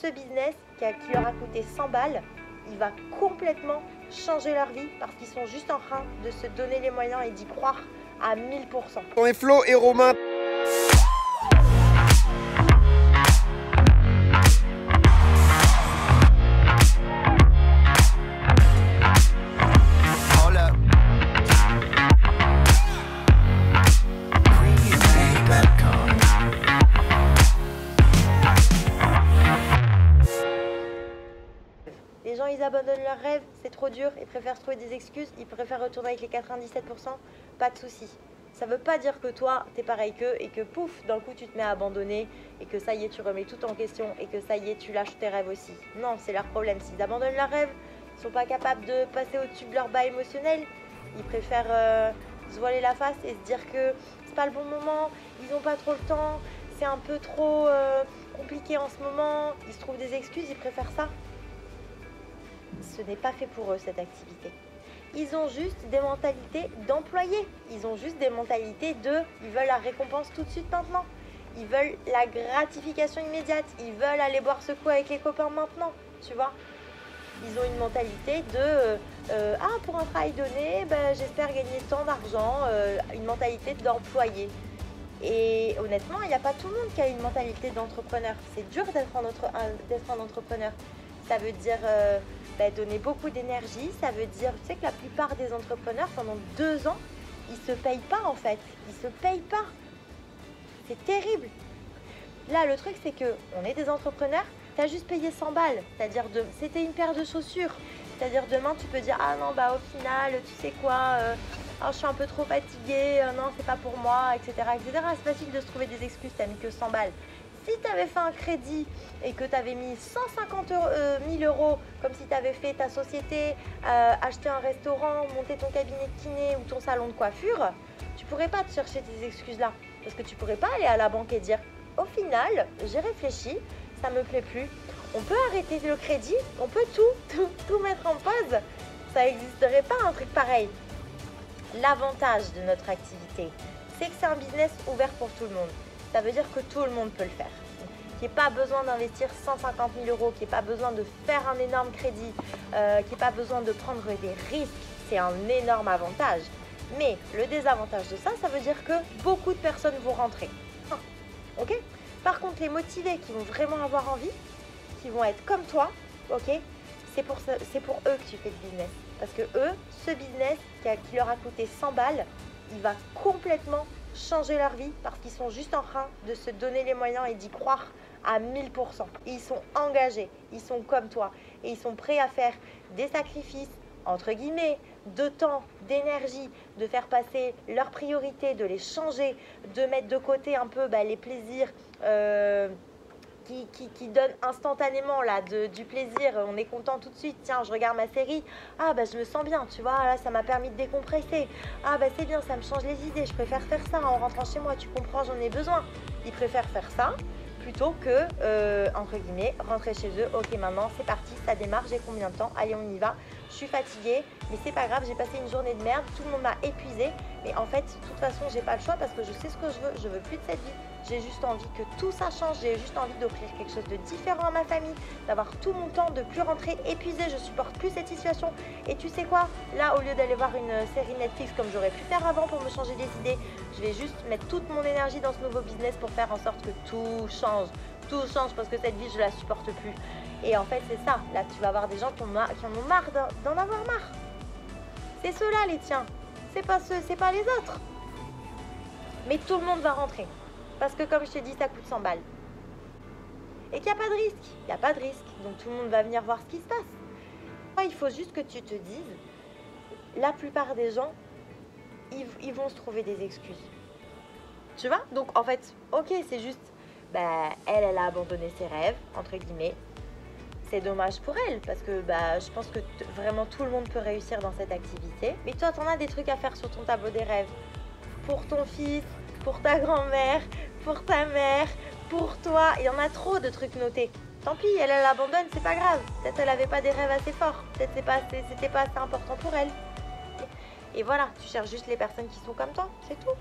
Ce business qui leur a coûté 100 balles, il va complètement changer leur vie parce qu'ils sont juste en train de se donner les moyens et d'y croire à 1000%. On est Flo et Romain. Les gens, ils abandonnent leurs rêves, c'est trop dur, ils préfèrent se trouver des excuses, ils préfèrent retourner avec les 97%, pas de souci. Ça veut pas dire que toi, t'es pareil qu'eux et que pouf, d'un coup, tu te mets à abandonner et que ça y est, tu remets tout en question et que ça y est, tu lâches tes rêves aussi. Non, c'est leur problème. S'ils abandonnent leurs rêves, ils sont pas capables de passer au-dessus de leur bas émotionnel, ils préfèrent se voiler la face et se dire que c'est pas le bon moment, ils ont pas trop le temps, c'est un peu trop compliqué en ce moment, ils se trouvent des excuses, ils préfèrent ça. Ce n'est pas fait pour eux, cette activité. Ils ont juste des mentalités d'employés. Ils ont juste des mentalités ils veulent la récompense tout de suite maintenant. Ils veulent la gratification immédiate. Ils veulent aller boire ce coup avec les copains maintenant, tu vois. Ils ont une mentalité pour un travail donné, j'espère gagner tant d'argent. Une mentalité d'employé. Et honnêtement, il n'y a pas tout le monde qui a une mentalité d'entrepreneur. C'est dur d'être un entrepreneur. Ça veut dire donner beaucoup d'énergie. Ça veut dire, tu sais que la plupart des entrepreneurs, pendant 2 ans, ils ne se payent pas en fait. Ils ne se payent pas. C'est terrible. Là, le truc, c'est qu'on est des entrepreneurs, tu as juste payé 100 balles. C'est-à-dire, c'était une paire de chaussures. C'est-à-dire, demain, tu peux dire, ah non, au final, tu sais quoi, je suis un peu trop fatiguée, non, c'est pas pour moi, etc. etc. C'est facile de se trouver des excuses, tu n'as mis que 100 balles. Si tu avais fait un crédit et que tu avais mis 150 000 euros, comme si tu avais fait ta société, acheté un restaurant, monté ton cabinet de kiné ou ton salon de coiffure, tu pourrais pas te chercher ces excuses-là. Parce que tu pourrais pas aller à la banque et dire, au final, j'ai réfléchi, ça me plaît plus. On peut arrêter le crédit, on peut tout mettre en pause. Ça n'existerait pas un truc pareil. L'avantage de notre activité, c'est que c'est un business ouvert pour tout le monde. Ça veut dire que tout le monde peut le faire. Qu'il n'y ait pas besoin d'investir 150 000 euros, qu'il n'y ait pas besoin de faire un énorme crédit, qu'il n'y ait pas besoin de prendre des risques. C'est un énorme avantage. Mais le désavantage de ça, ça veut dire que beaucoup de personnes vont rentrer. Ok ? Par contre, les motivés qui vont vraiment avoir envie, qui vont être comme toi, ok ? C'est pour eux que tu fais le business. Parce que eux, ce business qui leur a coûté 100 balles, il va complètement changer leur vie parce qu'ils sont juste en train de se donner les moyens et d'y croire à 1000%. Ils sont engagés, ils sont comme toi et ils sont prêts à faire des sacrifices, entre guillemets, de temps, d'énergie, de faire passer leurs priorités, de les changer, de mettre de côté un peu les plaisirs qui donne instantanément là, du plaisir, on est content tout de suite, tiens je regarde ma série, je me sens bien, tu vois, là ça m'a permis de décompresser, c'est bien, ça me change les idées, je préfère faire ça en rentrant chez moi, tu comprends, j'en ai besoin. Ils préfèrent faire ça plutôt que, entre guillemets, rentrer chez eux, ok maintenant c'est parti, ça démarre, j'ai combien de temps, allez on y va, je suis fatiguée, mais c'est pas grave, j'ai passé une journée de merde, tout le monde m'a épuisée, mais en fait, de toute façon, j'ai pas le choix parce que je sais ce que je veux plus de cette vie. J'ai juste envie que tout ça change, j'ai juste envie d'offrir quelque chose de différent à ma famille, d'avoir tout mon temps, de plus rentrer épuisée, je supporte plus cette situation. Et tu sais quoi, là, au lieu d'aller voir une série Netflix comme j'aurais pu faire avant pour me changer les idées, je vais juste mettre toute mon énergie dans ce nouveau business pour faire en sorte que tout change parce que cette vie, je la supporte plus. Et en fait, c'est ça, là, tu vas avoir des gens qui en ont marre d'en avoir marre. C'est ceux-là, les tiens, c'est pas les autres. Mais tout le monde va rentrer. Parce que comme je t'ai dit, ça coûte 100 balles. Et qu'il n'y a pas de risque. Il n'y a pas de risque. Donc tout le monde va venir voir ce qui se passe. Il faut juste que tu te dises, la plupart des gens, ils vont se trouver des excuses. Tu vois ? Donc en fait, ok, c'est juste, elle a abandonné ses rêves, entre guillemets. C'est dommage pour elle parce que je pense que vraiment tout le monde peut réussir dans cette activité. Mais toi, tu en as des trucs à faire sur ton tableau des rêves. Pour ton fils, pour ta grand-mère, pour ta mère, pour toi. Il y en a trop de trucs notés. Tant pis, elle abandonne, c'est pas grave. Peut-être elle n'avait pas des rêves assez forts. Peut-être c'était pas assez important pour elle. Et voilà, tu cherches juste les personnes qui sont comme toi, c'est tout.